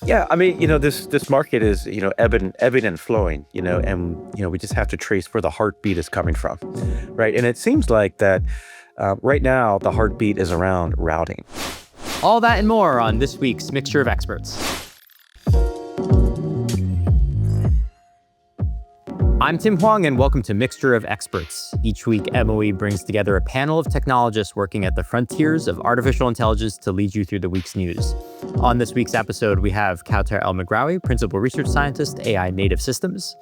Yeah, I mean, this market is, ebbing and flowing, and we just have to trace where the heartbeat is coming from, right? And it seems like that right now the heartbeat is around routing. All that and more on this week's Mixture of Experts. I'm Tim Huang, and welcome to Mixture of Experts. Each week, MOE brings together a panel of technologists working at the frontiers of artificial intelligence to lead you through the week's news. On this week's episode, we have Kauter El-Megrawi, Principal Research Scientist, AI Native Systems,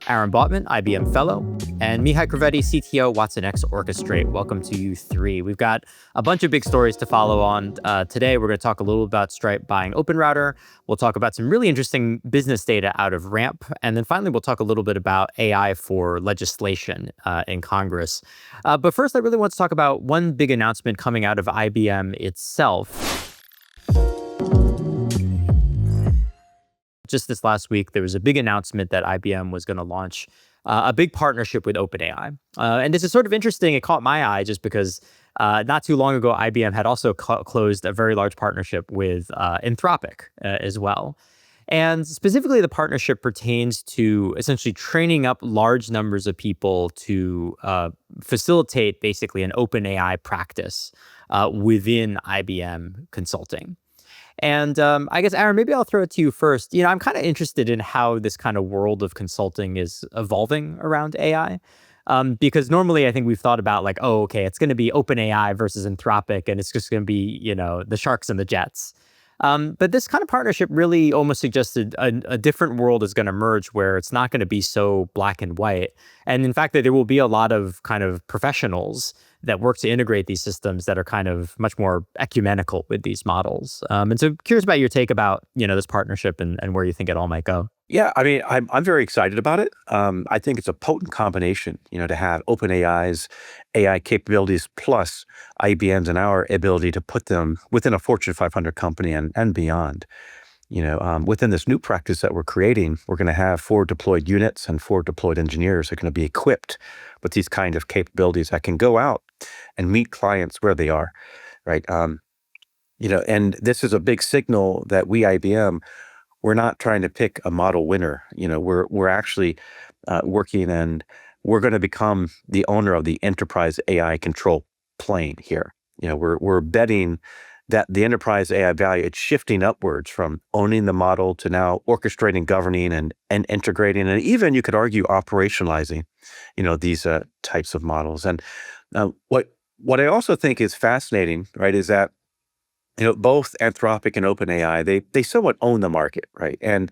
Aaron Botman, IBM Fellow, and Mihai Crivetti, CTO, watsonx Orchestrate. Welcome to you three. We've got a bunch of big stories to follow on. Today, we're going to talk a little about Stripe buying OpenRouter. We'll talk about some really interesting business data out of Ramp. And then finally, we'll talk a little bit about AI for legislation in Congress. But first, I really want to talk about one big announcement coming out of IBM itself. Just this last week, there was a big announcement that IBM was going to launch a big partnership with OpenAI. And this is sort of interesting. It caught my eye just because not too long ago, IBM had also closed a very large partnership with Anthropic as well. And specifically, the partnership pertains to essentially training up large numbers of people to facilitate basically an OpenAI practice within IBM Consulting. And I guess, Aaron, maybe I'll throw it to you first. I'm kind of interested in how this kind of world of consulting is evolving around AI. Because normally I think we've thought about like, oh, okay, it's going to be OpenAI versus Anthropic, and it's just going to be, the sharks and the jets. But this kind of partnership really almost suggested a different world is going to emerge where it's not going to be so black and white. And in fact, that there will be a lot of kind of professionals that work to integrate these systems that are kind of much more ecumenical with these models. And so curious about your take about, this partnership and where you think it all might go. Yeah, I mean, I'm very excited about it. I think it's a potent combination, to have OpenAI's AI capabilities plus IBM's and our ability to put them within a Fortune 500 company and beyond. Within this new practice that we're creating, we're going to have 4 deployed units and 4 deployed engineers who are going to be equipped with these kind of capabilities that can go out and meet clients where they are, right? And this is a big signal that we, IBM, we're not trying to pick a model winner. We're actually working, and we're going to become the owner of the enterprise AI control plane here. We're betting that the enterprise AI value, it's shifting upwards from owning the model to now orchestrating, governing, and integrating, and even you could argue operationalizing, these types of models. And what I also think is fascinating, right, is that both Anthropic and OpenAI, they somewhat own the market, right? And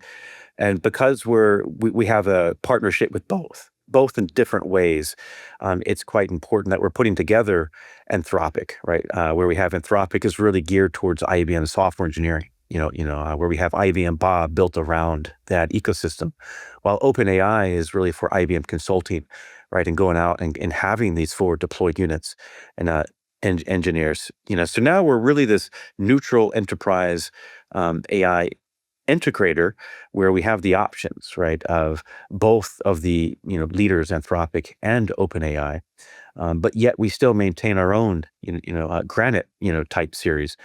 because we have a partnership with both in different ways, it's quite important that we're putting together Anthropic, right? Where we have Anthropic is really geared towards IBM software engineering, where we have IBM Bob built around that ecosystem, while OpenAI is really for IBM Consulting, right? And going out and having these 4 deployed units and engineers, so now we're really this neutral enterprise AI integrator where we have the options, right, of both of the leaders, Anthropic and OpenAI, but yet we still maintain our own Granite type series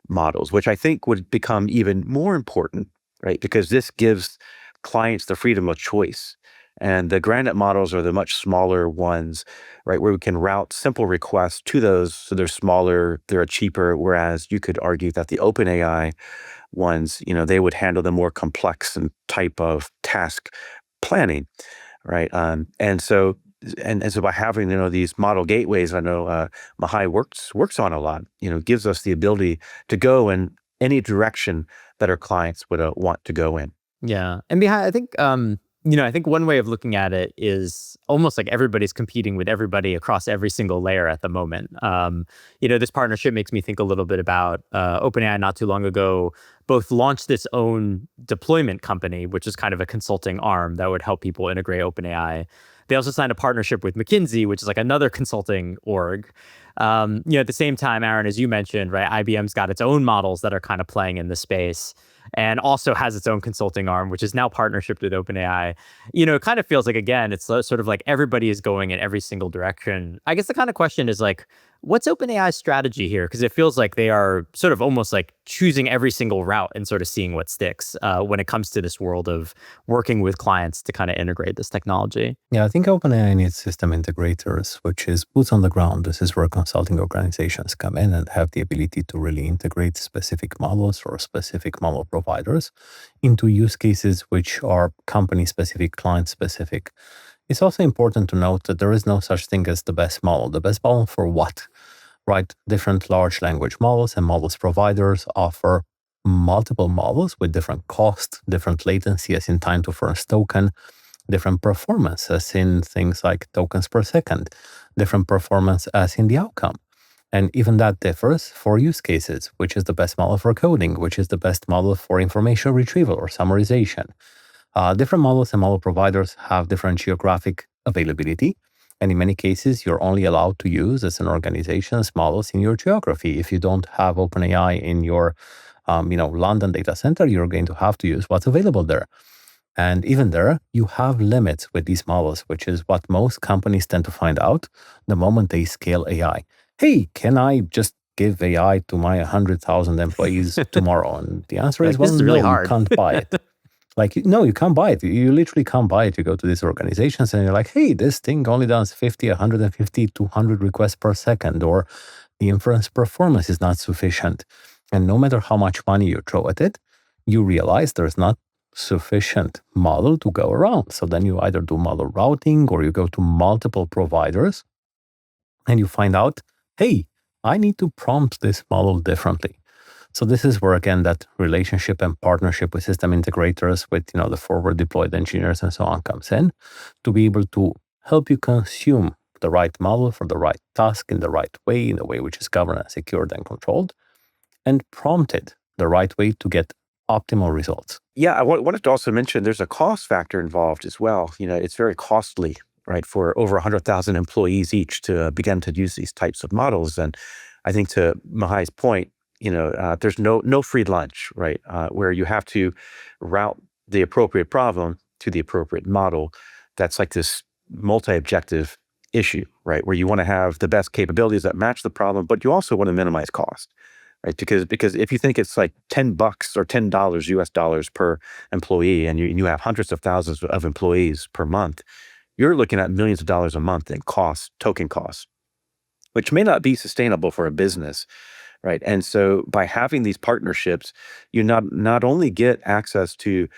models, which I think would become even more important, right, because this gives clients the freedom of choice. And the Granite models are the much smaller ones, right, where we can route simple requests to those. So they're smaller, they're cheaper, whereas you could argue that the OpenAI ones, they would handle the more complex and type of task planning, right? And so by having, these model gateways, I know Mihai works on a lot, gives us the ability to go in any direction that our clients would want to go in. Yeah. And Mihai, I think I think one way of looking at it is almost like everybody's competing with everybody across every single layer at the moment. This partnership makes me think a little bit about OpenAI not too long ago, both launched its own deployment company, which is kind of a consulting arm that would help people integrate OpenAI. They also signed a partnership with McKinsey, which is like another consulting org. At the same time, Aaron, as you mentioned, right, IBM's got its own models that are kind of playing in the space, and also has its own consulting arm, which is now partnership with OpenAI. It kind of feels like, again, it's sort of like everybody is going in every single direction. I guess the kind of question is like, What's OpenAI's strategy here? Because it feels like they are sort of almost like choosing every single route and sort of seeing what sticks when it comes to this world of working with clients to kind of integrate this technology. Yeah, I think OpenAI needs system integrators, which is boots on the ground. This is where consulting organizations come in and have the ability to really integrate specific models or specific model providers into use cases which are company specific, client specific. It's also important to note that there is no such thing as the best model. The best model for what? Right? Different large language models and models providers offer multiple models with different cost, different latency as in time to first token, different performance as in things like tokens per second, different performance as in the outcome. And even that differs for use cases, which is the best model for coding, which is the best model for information retrieval or summarization. Different models and model providers have different geographic availability. And in many cases, you're only allowed to use as an organization models in your geography. If you don't have OpenAI in your London data center, you're going to have to use what's available there. And even there, you have limits with these models, which is what most companies tend to find out the moment they scale AI. Hey, can I just give AI to my 100,000 employees tomorrow? And the answer is, well, this is no, really you hard. can't buy it. No, you can't buy it. You literally can't buy it. You go to these organizations and you're like, hey, this thing only does 50, 150, 200 requests per second, or the inference performance is not sufficient. And no matter how much money you throw at it, you realize there's not sufficient model to go around. So then you either do model routing or you go to multiple providers and you find out, hey, I need to prompt this model differently. So this is where, again, that relationship and partnership with system integrators, with the forward deployed engineers and so on comes in to be able to help you consume the right model for the right task in the right way, in a way which is governed and secured and controlled, and prompt it the right way to get optimal results. Yeah, I wanted to also mention there's a cost factor involved as well. It's very costly, right, for over 100,000 employees each to begin to use these types of models. And I think to Mihai's point, there's no free lunch, right, where you have to route the appropriate problem to the appropriate model. That's like this multi-objective issue, right, where you want to have the best capabilities that match the problem, but you also want to minimize cost. Right, because if you think it's like $10 or $10 US dollars per employee, and you have hundreds of thousands of employees per month, you're looking at millions of dollars a month in costs, token costs, which may not be sustainable for a business, right? And so by having these partnerships, you not only get access to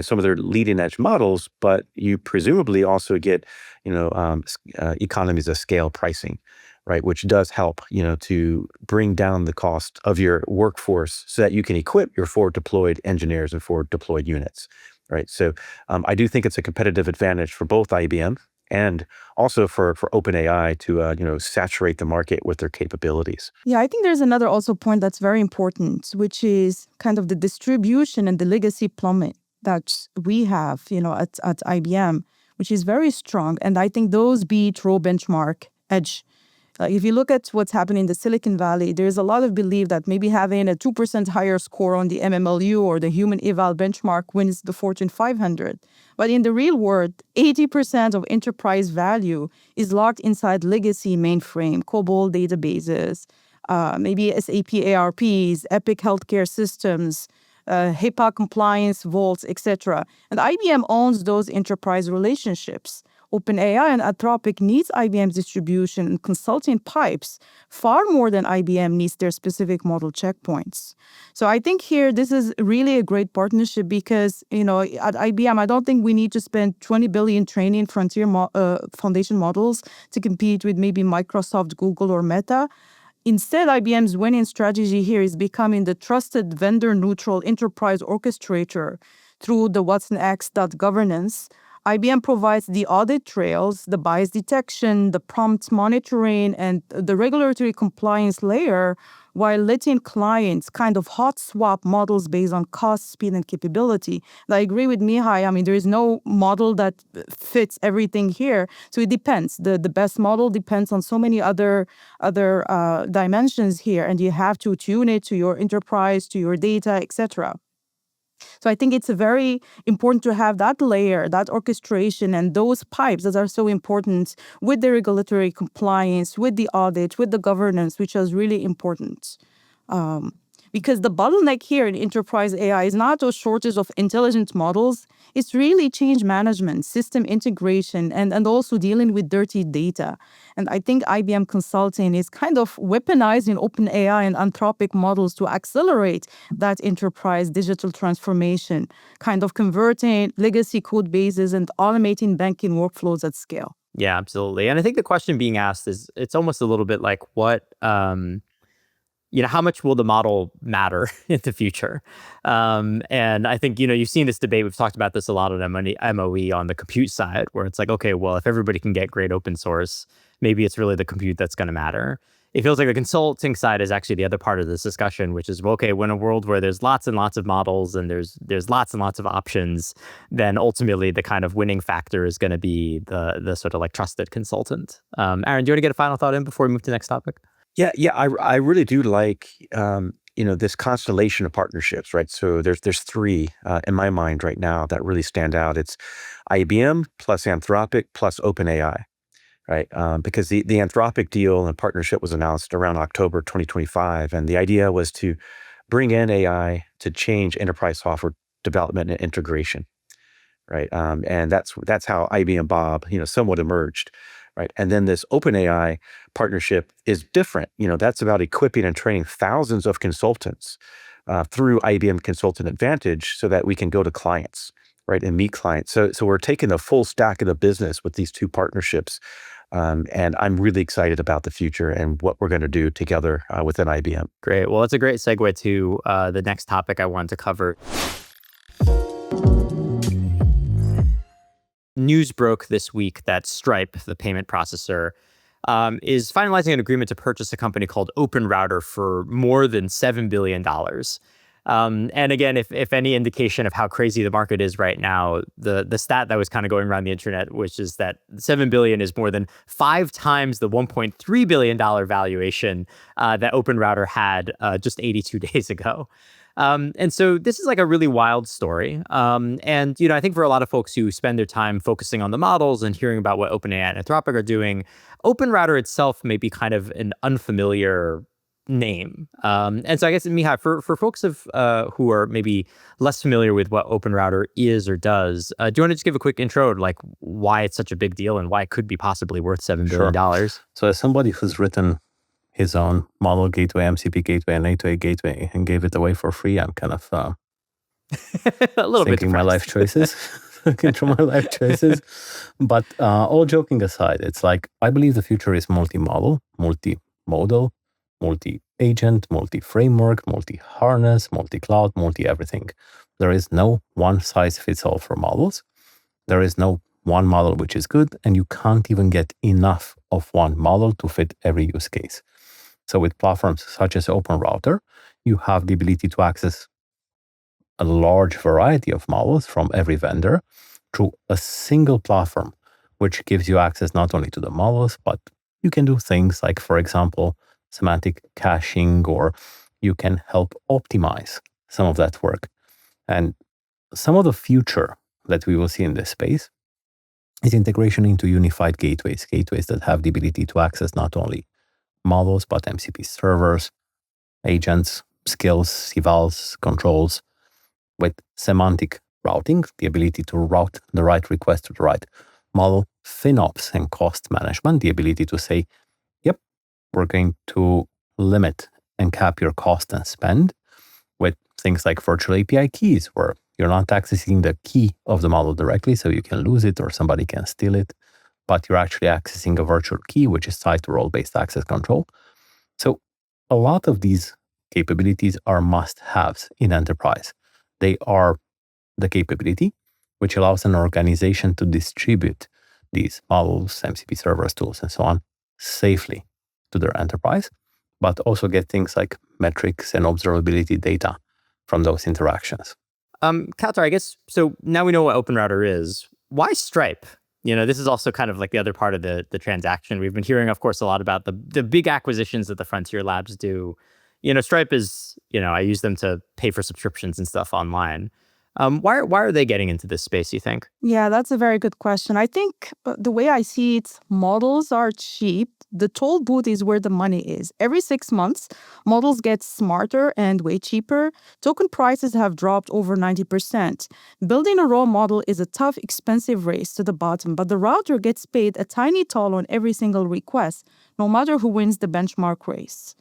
some of their leading edge models, but you presumably also get economies of scale pricing, right? Which does help to bring down the cost of your workforce so that you can equip your forward deployed engineers and forward deployed units, right? So I do think it's a competitive advantage for both IBM and also for OpenAI to saturate the market with their capabilities. Yeah, I think there's another also point that's very important, which is kind of the distribution and the legacy plumbing that we have, at IBM, which is very strong. And I think those beat row benchmark edge. If you look at what's happening in the Silicon Valley, there's a lot of belief that maybe having a 2% higher score on the MMLU or the human eval benchmark wins the Fortune 500. But in the real world, 80% of enterprise value is locked inside legacy mainframe, COBOL databases, maybe SAP ARPs, Epic healthcare systems, HIPAA compliance vaults, etc. And IBM owns those enterprise relationships. OpenAI and Anthropic needs IBM's distribution and consulting pipes far more than IBM needs their specific model checkpoints. So I think here this is really a great partnership because, at IBM, I don't think we need to spend 20 billion training frontier foundation models to compete with maybe Microsoft, Google, or Meta. Instead, IBM's winning strategy here is becoming the trusted vendor-neutral enterprise orchestrator through the watsonx.governance. IBM provides the audit trails, the bias detection, the prompt monitoring, and the regulatory compliance layer, while letting clients kind of hot swap models based on cost, speed, and capability. And I agree with Mihai. I mean, there is no model that fits everything here. So it depends. The best model depends on so many other dimensions here, and you have to tune it to your enterprise, to your data, etc. So I think it's very important to have that layer, that orchestration, and those pipes that are so important with the regulatory compliance, with the audit, with the governance, which is really important. Because the bottleneck here in enterprise AI is not a shortage of intelligent models. It's really change management, system integration, and also dealing with dirty data. And I think IBM Consulting is kind of weaponizing OpenAI and Anthropic models to accelerate that enterprise digital transformation, kind of converting legacy code bases and automating banking workflows at scale. Yeah, absolutely. And I think the question being asked is, it's almost a little bit like how much will the model matter in the future? And I think, you've seen this debate. We've talked about this a lot on MOE on the compute side, where it's like, okay, well, if everybody can get great open source, maybe it's really the compute that's going to matter. It feels like the consulting side is actually the other part of this discussion, which is, well, okay, when a world where there's lots and lots of models and there's lots and lots of options, then ultimately the kind of winning factor is going to be the sort of like trusted consultant. Aaron, do you want to get a final thought in before we move to the next topic? Yeah, I really do like this constellation of partnerships, right? So there's three in my mind right now that really stand out. It's IBM plus Anthropic plus OpenAI, right? Because the Anthropic deal and partnership was announced around October 2025, and the idea was to bring in AI to change enterprise software development and integration, right? And that's how IBM Bob, somewhat emerged, right? And then this OpenAI partnership is different. That's about equipping and training thousands of consultants through IBM Consultant Advantage so that we can go to clients, right, and meet clients. So we're taking the full stack of the business with these two partnerships. And I'm really excited about the future and what we're going to do together within IBM. Great. Well, it's a great segue to the next topic I wanted to cover. News broke this week that Stripe, the payment processor, is finalizing an agreement to purchase a company called OpenRouter for more than $7 billion. And again, if any indication of how crazy the market is right now, the stat that was kind of going around the internet, which is that $7 billion is more than 5 times the $1.3 billion valuation that OpenRouter had just 82 days ago. And so this is like a really wild story. And, I think for a lot of folks who spend their time focusing on the models and hearing about what OpenAI and Anthropic are doing, OpenRouter itself may be kind of an unfamiliar name. And so I guess, Mihai, for folks who are maybe less familiar with what OpenRouter is or does, do you want to just give a quick intro to like why it's such a big deal and why it could be possibly worth $7 billion? So as somebody who's written his own model gateway, MCP gateway, and A2A gateway, and gave it away for free, I'm kind of a little bit thinking my life choices, thinking through my life choices. But all joking aside, it's like, I believe the future is multi-model, multi-modal, multi-agent, multi-framework, multi-harness, multi-cloud, multi-everything. There is no one size fits all for models. There is no one model which is good, and you can't even get enough of one model to fit every use case. So with platforms such as OpenRouter, you have the ability to access a large variety of models from every vendor through a single platform, which gives you access not only to the models, but you can do things like, for example, semantic caching, or you can help optimize some of that work. And some of the future that we will see in this space is integration into unified gateways that have the ability to access not only models, but MCP servers, agents, skills, evals, controls, with semantic routing, the ability to route the right request to the right model, FinOps and cost management, the ability to say, yep, we're going to limit and cap your cost and spend, with things like virtual API keys, where you're not accessing the key of the model directly, so you can lose it or somebody can steal it, but you're actually accessing a virtual key, which is tied to role-based access control. So a lot of these capabilities are must-haves in enterprise. They are the capability which allows an organization to distribute these models, MCP servers, tools, and so on safely to their enterprise, but also get things like metrics and observability data from those interactions. Kautar, I guess, so now we know what OpenRouter is. Why Stripe? This is also kind of like the other part of the transaction. We've been hearing, of course, a lot about the big acquisitions that the Frontier Labs do. Stripe is, I use them to pay for subscriptions and stuff online. Why are they getting into this space, you think? Yeah, that's a very good question. I think the way I see it, models are cheap. The toll booth is where the money is. Every 6 months, models get smarter and way cheaper. Token prices have dropped over 90%. Building a raw model is a tough, expensive race to the bottom, but the router gets paid a tiny toll on every single request, no matter who wins the benchmark race.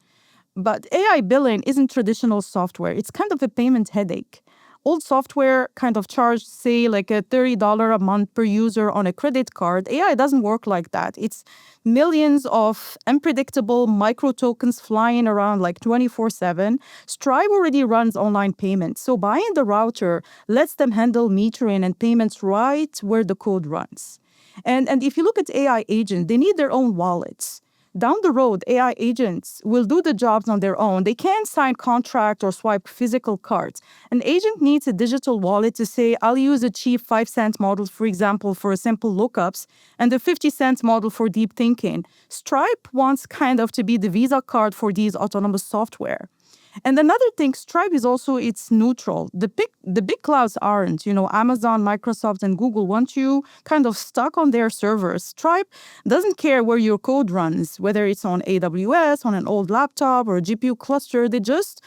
But AI billing isn't traditional software. It's kind of a payment headache. Old software kind of charged, say, like a $30 a month per user on a credit card. AI doesn't work like that. It's millions of unpredictable micro tokens flying around like 24/7. Stripe already runs online payments. So buying the router lets them handle metering and payments right where the code runs. And if you look at AI agents, they need their own wallets. Down the road, AI agents will do the jobs on their own. They can't sign contract or swipe physical cards. An agent needs a digital wallet to say, I'll use a cheap 5-cent model, for example, for simple lookups, and a 50-cent model for deep thinking. Stripe wants kind of to be the Visa card for these autonomous software. And another thing, Stripe is also it's neutral. The big clouds aren't. Amazon, Microsoft, and Google want you kind of stuck on their servers. Stripe doesn't care where your code runs, whether it's on AWS, on an old laptop, or a GPU cluster. They just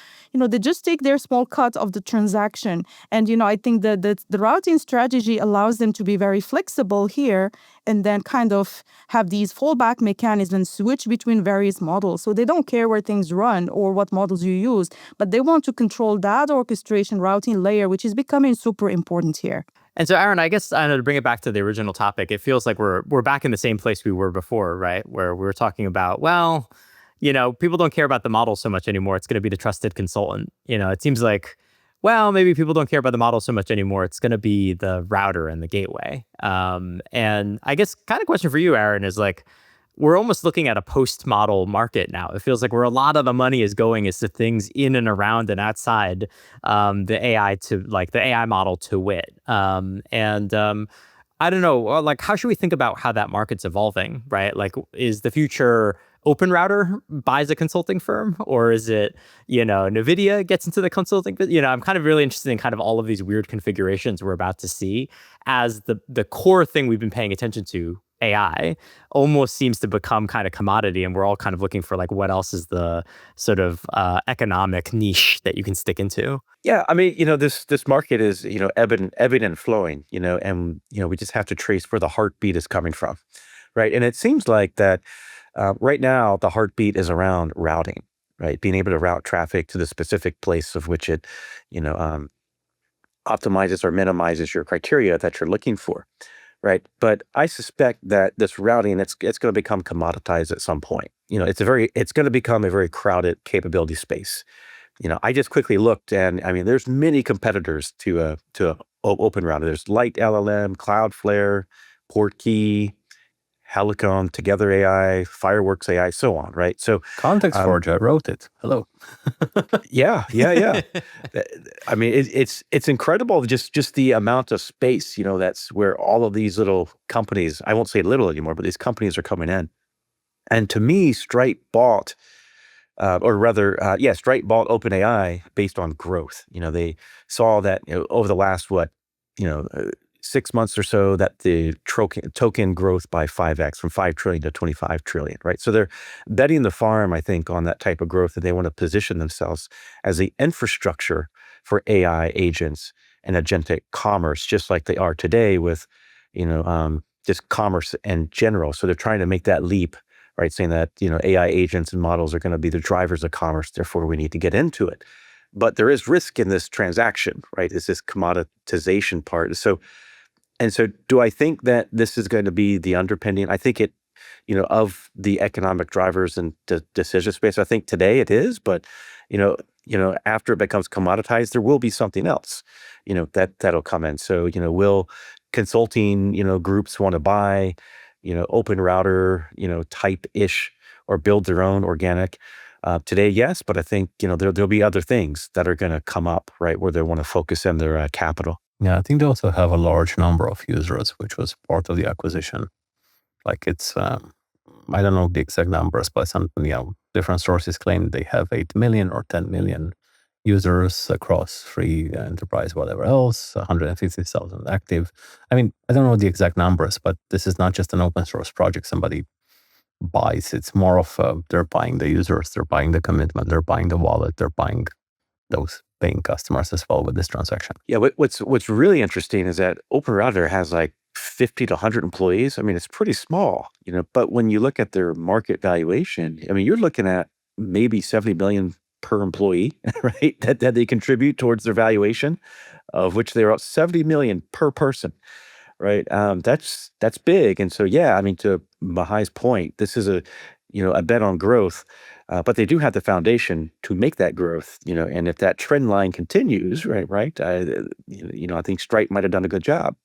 take their small cut of the transaction. And I think that the routing strategy allows them to be very flexible here, and then kind of have these fallback mechanisms switch between various models. So they don't care where things run or what models you use, but they want to control that orchestration routing layer, which is becoming super important here. And so, Aaron, I guess I know to bring it back to the original topic, it feels like we're back in the same place we were before, right? Where we were talking about, well, people don't care about the model so much anymore. It's going to be the trusted consultant. It seems like, well, maybe people don't care about the model so much anymore. It's going to be the router and the gateway. And I guess kind of question for you, Aaron, is like, we're almost looking at a post-model market now. It feels like where a lot of the money is going is to things in and around and outside the AI model to wit. I don't know, like, how should we think about how that market's evolving, right? Like, is the future OpenRouter buys a consulting firm, or is it, NVIDIA gets into the consulting? I'm kind of really interested in kind of all of these weird configurations we're about to see as the core thing we've been paying attention to, AI, almost seems to become kind of commodity, and we're all kind of looking for like what else is the sort of economic niche that you can stick into. Yeah, I mean, this market is, ebbing and flowing, and we just have to trace where the heartbeat is coming from, right? And it seems like that right now the heartbeat is around routing, right? Being able to route traffic to the specific place of which it, optimizes or minimizes your criteria that you're looking for. Right. But I suspect that this routing, it's going to become commoditized at some point. It's going to become a very crowded capability space. I just quickly looked, and I mean, there's many competitors to OpenRouter. There's Light LLM, Cloudflare, Portkey, Helicon, Together AI, Fireworks AI, so on, right? So Context Forge, I wrote it. Hello. yeah. I mean, it's incredible just the amount of space, that's where all of these little companies, I won't say little anymore, but these companies are coming in. And to me, Stripe bought OpenAI based on growth. They saw that over the last 6 months or so, that the token growth by 5x from 5 trillion to 25 trillion, right? So they're betting the farm, I think, on that type of growth, that they want to position themselves as the infrastructure for AI agents and agentic commerce, just like they are today with, just commerce in general. So they're trying to make that leap, right? Saying that, AI agents and models are going to be the drivers of commerce. Therefore, we need to get into it. But there is risk in this transaction, right? It's this commoditization part. So do I think that this is going to be the underpinning? I think it, of the economic drivers and decision space, I think today it is, but, after it becomes commoditized, there will be something else, that'll come in. So, will consulting, groups want to buy, OpenRouter, type-ish, or build their own organic? Today, yes, but I think, there'll be other things that are going to come up, right, where they want to focus in their capital. Yeah, I think they also have a large number of users, which was part of the acquisition. Like it's, I don't know the exact numbers, but some different sources claim they have 8 million or 10 million users across free, enterprise, whatever else, 150,000 active. I mean, I don't know the exact numbers, but this is not just an open source project somebody buys. It's more of they're buying the users, they're buying the commitment, they're buying the wallet, they're buying those paying customers as well with this transaction. Yeah, what's really interesting is that OpenRouter has like 50 to 100 employees. I mean, it's pretty small, but when you look at their market valuation, I mean, you're looking at maybe 70 million per employee, right? That they contribute towards their valuation, of which they're up 70 million per person, right? That's big. And so, yeah, I mean, to Mahai's point, this is a bet on growth, but they do have the foundation to make that growth, and if that trend line continues, right, I think Stripe might have done a good job,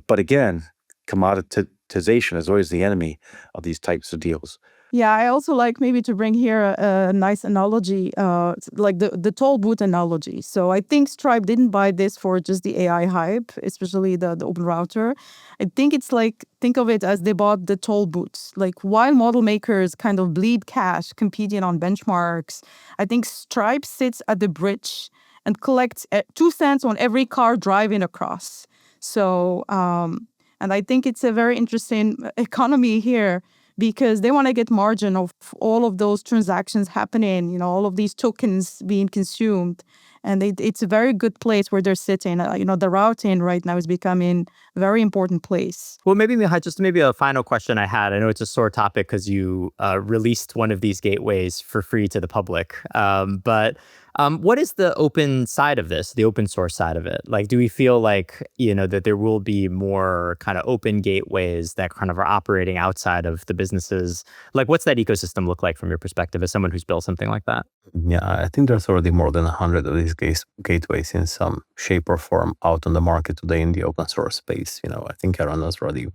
but again, commoditization is always the enemy of these types of deals. Yeah, I also like maybe to bring here a nice analogy, like the toll booth analogy. So I think Stripe didn't buy this for just the AI hype, especially the open router. I think it's like, think of it as they bought the toll booths. Like while model makers kind of bleed cash competing on benchmarks, I think Stripe sits at the bridge and collects 2 cents on every car driving across. So, and I think it's a very interesting economy here, because they want to get margin of all of those transactions happening, all of these tokens being consumed. And it's a very good place where they're sitting. The routing right now is becoming a very important place. Well, maybe, Mihai, just maybe a final question I had. I know it's a sore topic because you released one of these gateways for free to the public. But what is the open side of this, the open source side of it? Like, do we feel like, that there will be more kind of open gateways that kind of are operating outside of the businesses? Like, what's that ecosystem look like from your perspective as someone who's built something like that? Yeah, I think there's already more than 100 of these gateways in some shape or form out on the market today in the open source space. I think Aaron has already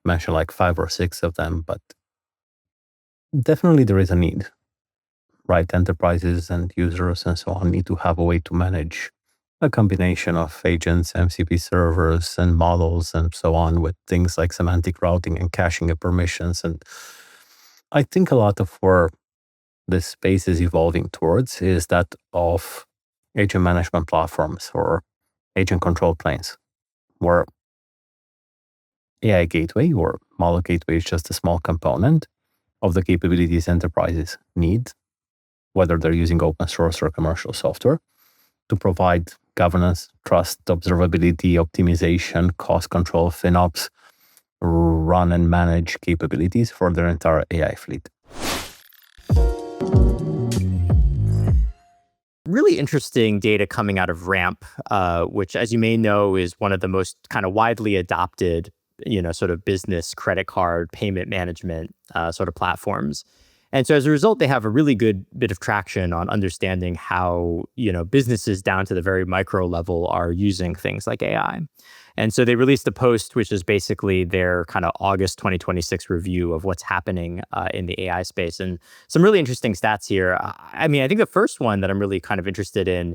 mentioned like 5 or 6 of them, but definitely there is a need, right? Enterprises and users and so on need to have a way to manage a combination of agents, MCP servers, and models, and so on, with things like semantic routing and caching of permissions. And I think a lot of where this space is evolving towards is that of agent management platforms or agent control planes, where AI gateway or model gateway is just a small component of the capabilities enterprises need, whether they're using open source or commercial software, to provide governance, trust, observability, optimization, cost control, FinOps, run and manage capabilities for their entire AI fleet. Really interesting data coming out of RAMP, which, as you may know, is one of the most kind of widely adopted, sort of business credit card payment management sort of platforms. And so as a result, they have a really good bit of traction on understanding how, businesses down to the very micro level are using things like AI. And so they released a post, which is basically their kind of August 2026 review of what's happening in the AI space. And some really interesting stats here. I mean, I think the first one that I'm really kind of interested in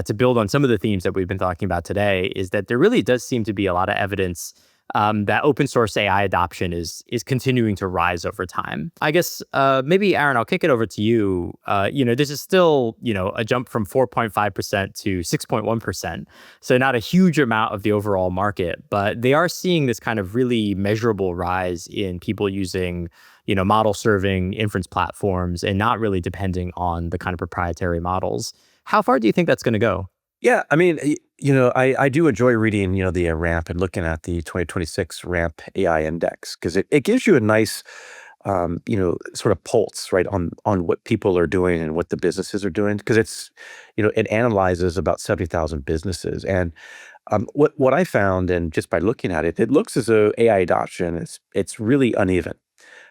to build on some of the themes that we've been talking about today is that there really does seem to be a lot of evidence that open source AI adoption is continuing to rise over time. I guess maybe, Aaron, I'll kick it over to you. This is still, a jump from 4.5% to 6.1%. So not a huge amount of the overall market, but they are seeing this kind of really measurable rise in people using, model serving inference platforms and not really depending on the kind of proprietary models. How far do you think that's going to go? Yeah, I mean, I do enjoy reading, the RAMP and looking at the 2026 RAMP AI Index, because it gives you a nice, sort of pulse, right, on what people are doing and what the businesses are doing, because it's, it analyzes about 70,000 businesses. And what I found, and just by looking at it, it looks as though AI adoption it's really uneven,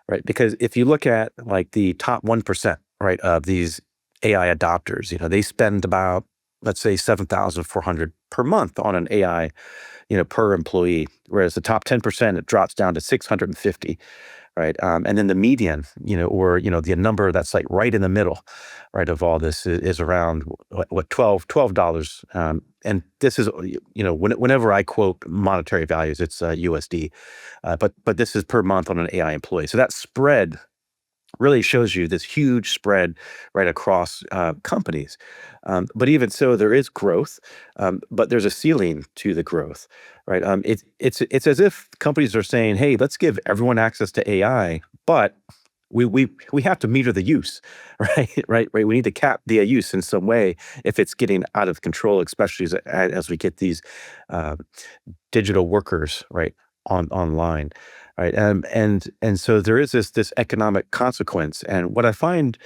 right? Because if you look at like the top 1%, right, of these AI adopters, they spend about, let's say, 7,400 per month on an AI, per employee, whereas the top 10%, it drops down to 650, right? And then the median, or the number that's like right in the middle, right, of all this is around what $12. And this is, whenever I quote monetary values, it's USD, but this is per month on an AI employee. So that spread really shows you this huge spread right across companies. But even so, there is growth, but there's a ceiling to the growth, right? It's as if companies are saying, "Hey, let's give everyone access to AI, but we have to meter the use, right? Right. We need to cap the use in some way if it's getting out of control, especially as we get these uh, digital workers right online, right? And so there is this economic consequence. And what I find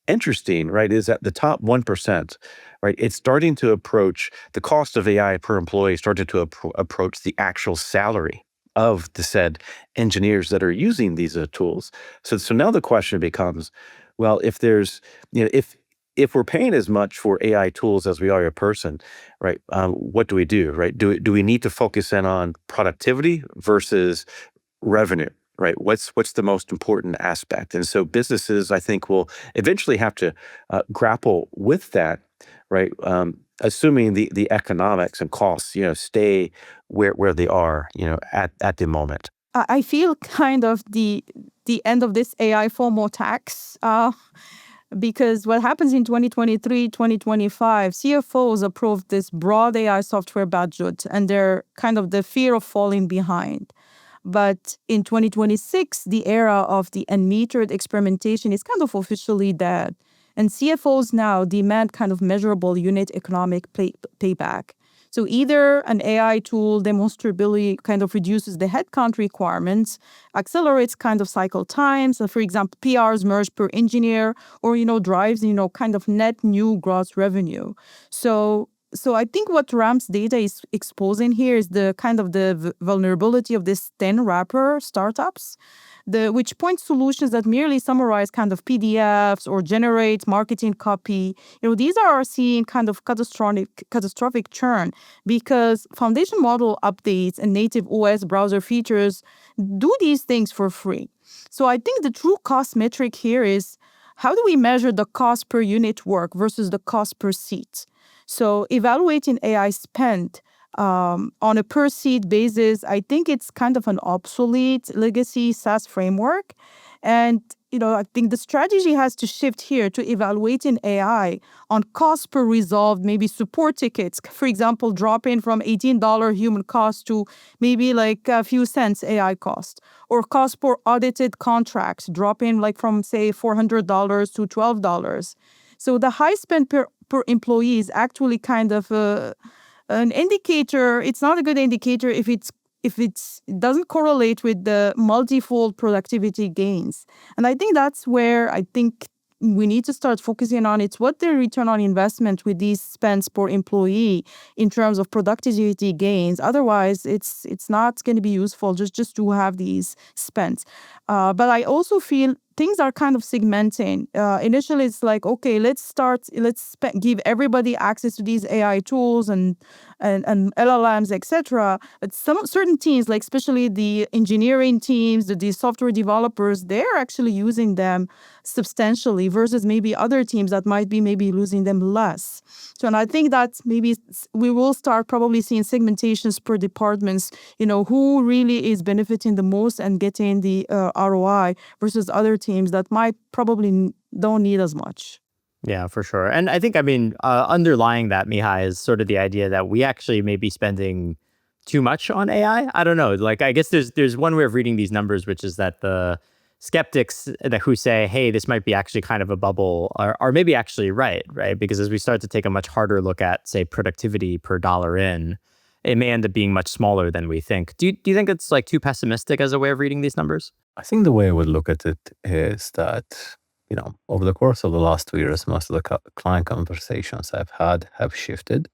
interesting, right, is that the top 1%, right, it's starting to approach the cost of AI per employee, started to approach the actual salary of the said engineers that are using these tools. So now the question becomes, well, if there's, if we're paying as much for AI tools as we are a person, right, what do we do, right? Do we need to focus in on productivity versus revenue, right? What's the most important aspect? And so businesses, I think, will eventually have to grapple with that, right? Assuming the economics and costs, stay where they are, at the moment. I feel kind of the end of this AI FOMO tax. Because what happens in 2023, 2025, CFOs approved this broad AI software budget, and they're kind of the fear of falling behind. But in 2026, the era of the unmetered experimentation is kind of officially dead. And CFOs now demand kind of measurable unit economic payback. So either an AI tool demonstrably kind of reduces the headcount requirements, accelerates kind of cycle times, for example, PRs merged per engineer, or, drives, kind of net new gross revenue. So I think what Ram's data is exposing here is the kind of the vulnerability of this 10 wrapper startups, which point solutions that merely summarize kind of PDFs or generate marketing copy. These are seeing kind of catastrophic churn because foundation model updates and native OS browser features do these things for free. So I think the true cost metric here is, how do we measure the cost per unit work versus the cost per seat? So evaluating AI spend on a per seat basis, I think it's kind of an obsolete legacy SaaS framework. And, I think the strategy has to shift here to evaluating AI on cost per resolved, maybe support tickets, for example, dropping from $18 human cost to maybe like a few cents AI cost, or cost per audited contracts, dropping like from, say, $400 to $12. So the high spend per employee is actually kind of an indicator. It's not a good indicator if it doesn't correlate with the multifold productivity gains. And I think that's where I think we need to start focusing on. It's what the return on investment with these spends per employee in terms of productivity gains. Otherwise, it's not going to be useful just to have these spends. But I also feel things are kind of segmenting. Initially, it's like, okay, let's give everybody access to these AI tools and LLMs, etc. But some certain teams, like especially the engineering teams, the software developers, they're actually using them substantially versus maybe other teams that might be maybe losing them less. So, and I think that maybe we will start probably seeing segmentations per departments, who really is benefiting the most and getting the ROI versus other teams that might probably don't need as much. Yeah, for sure. And I think, underlying that, Mihai, is sort of the idea that we actually may be spending too much on AI. I don't know. Like, I guess there's one way of reading these numbers, which is that the skeptics who say, hey, this might be actually kind of a bubble are maybe actually right? Because as we start to take a much harder look at, say, productivity per dollar in, it may end up being much smaller than we think. Do you think it's like too pessimistic as a way of reading these numbers? I think the way I would look at it is that, over the course of the last 2 years, most of the client conversations I've had have shifted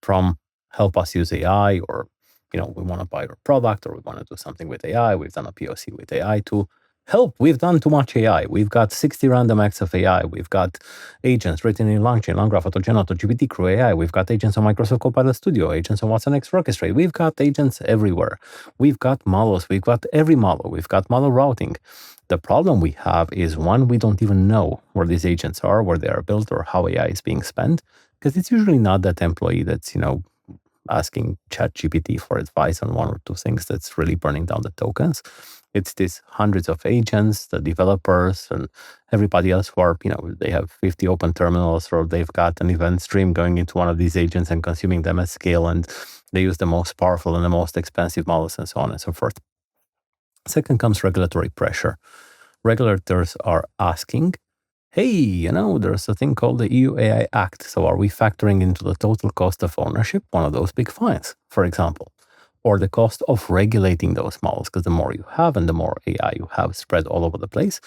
from help us use AI, or, we want to buy your product, or we want to do something with AI. We've done a POC with AI, to help. We've done too much AI. We've got 60 random acts of AI. We've got agents written in LangChain, LangGraph, AutoGen, GPT Crew AI. We've got agents on Microsoft Copilot Studio, agents on Watson X Orchestrate. We've got agents everywhere. We've got models. We've got every model. We've got model routing. The problem we have is, one, we don't even know where these agents are, where they are built, or how AI is being spent, because it's usually not that employee that's, asking ChatGPT for advice on one or two things that's really burning down the tokens. It's these hundreds of agents, the developers, and everybody else who are, they have 50 open terminals, or they've got an event stream going into one of these agents and consuming them at scale, and they use the most powerful and the most expensive models and so on and so forth. Second comes regulatory pressure. Regulators are asking, hey, there's a thing called the EU AI Act. So are we factoring into the total cost of ownership one of those big fines, for example, or the cost of regulating those models? Because the more you have and the more AI you have spread all over the place,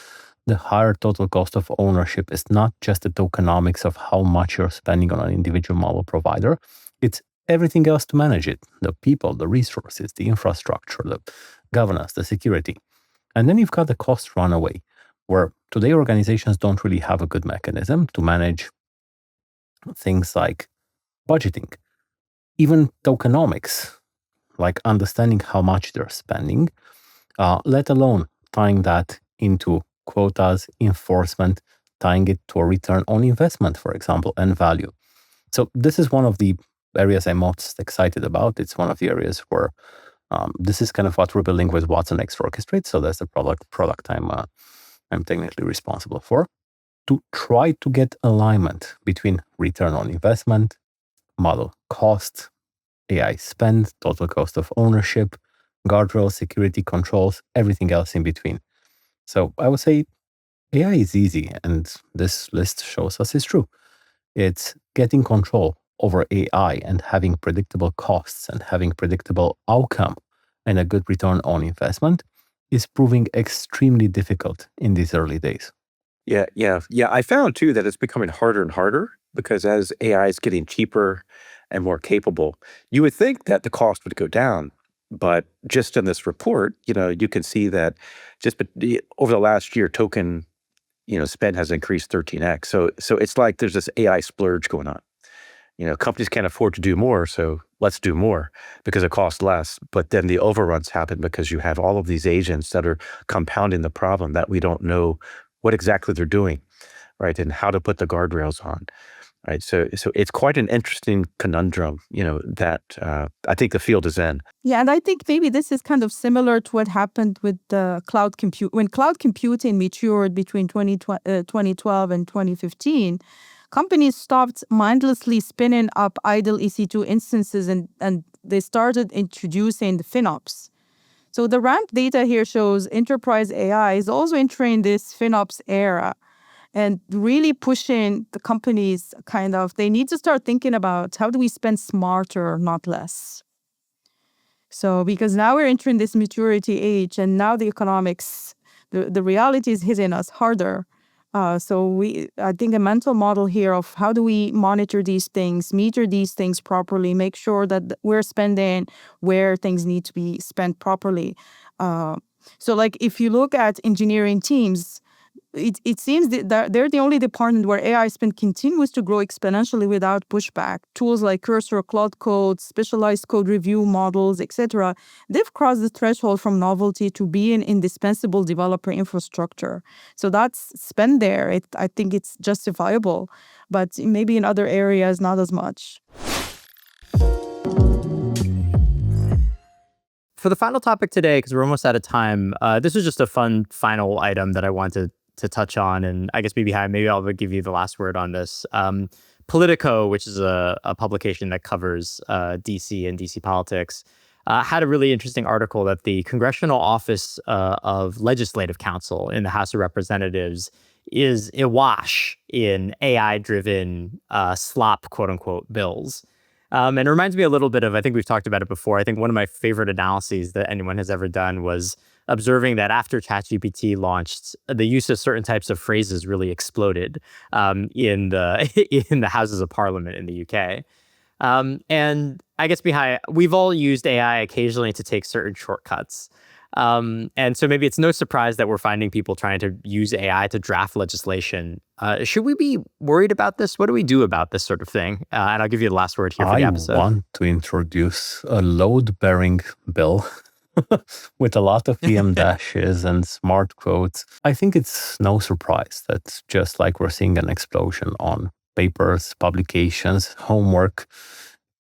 the higher total cost of ownership is not just the tokenomics of how much you're spending on an individual model provider. It's everything else to manage it, the people, the resources, the infrastructure, the governance, the security. And then you've got the cost runaway, where today organizations don't really have a good mechanism to manage things like budgeting, even tokenomics, like understanding how much they're spending, let alone tying that into quotas, enforcement, tying it to a return on investment, for example, and value. So this is one of the areas I'm most excited about. It's one of the areas where this is kind of what we're building with Watson X Orchestrate. So that's the product I'm technically responsible for, to try to get alignment between return on investment, model cost, AI spend, total cost of ownership, guardrails, security controls, everything else in between. So I would say AI is easy, and this list shows us it's true. It's getting control over AI and having predictable costs and having predictable outcome and a good return on investment is proving extremely difficult in these early days. Yeah. I found too that it's becoming harder and harder because as AI is getting cheaper and more capable, you would think that the cost would go down. But just in this report, you can see that over the last year, token, spend has increased 13x. So it's like there's this AI splurge going on. Companies can't afford to do more, so let's do more because it costs less. But then the overruns happen because you have all of these agents that are compounding the problem that we don't know what exactly they're doing, right? And how to put the guardrails on, right? So it's quite an interesting conundrum, that I think the field is in. Yeah, and I think maybe this is kind of similar to what happened with the cloud compute. When cloud computing matured between 2012 and 2015, companies stopped mindlessly spinning up idle EC2 instances and they started introducing the FinOps. So the ramp data here shows enterprise AI is also entering this FinOps era and really pushing the companies they need to start thinking about how do we spend smarter, not less. So because now we're entering this maturity age and now the economics, the reality is hitting us harder. So I think a mental model here of how do we monitor these things, meter these things properly, make sure that we're spending where things need to be spent properly. So like if you look at engineering teams, it seems that they're the only department where AI spend continues to grow exponentially without pushback. Tools like Cursor, Cloud Code, specialized code review models, etc., they've crossed the threshold from novelty to being indispensable developer infrastructure. So that's spend there. I think it's justifiable, but maybe in other areas, not as much. For the final topic today, because we're almost out of time, this was just a fun final item that I wanted to touch on, and I guess maybe I'll give you the last word on this. Politico, which is a publication that covers DC and DC politics, had a really interesting article that the Congressional Office of Legislative Counsel in the House of Representatives is awash in AI-driven slop, quote-unquote, bills. And it reminds me a little bit of, I think we've talked about it before, I think one of my favorite analyses that anyone has ever done was observing that after ChatGPT launched, the use of certain types of phrases really exploded in the Houses of Parliament in the UK. And I guess we've all used AI occasionally to take certain shortcuts. And so maybe it's no surprise that we're finding people trying to use AI to draft legislation. Should we be worried about this? What do we do about this sort of thing? And I'll give you the last word here for the episode. I want to introduce a load-bearing bill with a lot of PM dashes and smart quotes. I think it's no surprise that just like we're seeing an explosion on papers, publications, homework,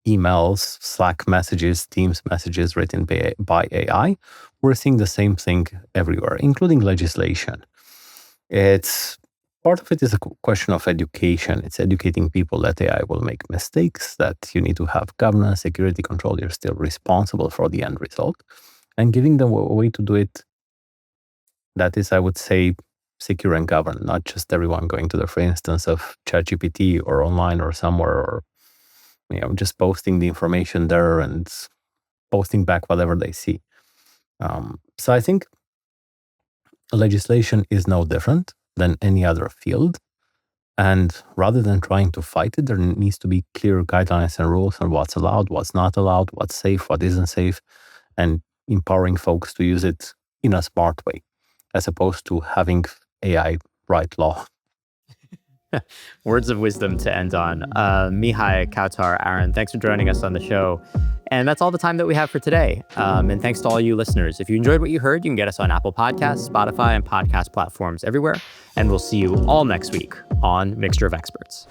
emails, Slack messages, Teams messages written by AI, we're seeing the same thing everywhere, including legislation. It's part of it is a question of education. It's educating people that AI will make mistakes, that you need to have governance, security control. You're still responsible for the end result, and giving them a way to do it that is, I would say, secure and governed, not just everyone going to the free instance of ChatGPT or online or somewhere, or just posting the information there and posting back whatever they see. So I think legislation is no different than any other field. And rather than trying to fight it, there needs to be clear guidelines and rules on what's allowed, what's not allowed, what's safe, what isn't safe, and empowering folks to use it in a smart way, as opposed to having AI write law. Words of wisdom to end on. Mihai, Kautar, Aaron, thanks for joining us on the show. And that's all the time that we have for today. And thanks to all you listeners. If you enjoyed what you heard, you can get us on Apple Podcasts, Spotify, and podcast platforms everywhere. And we'll see you all next week on Mixture of Experts.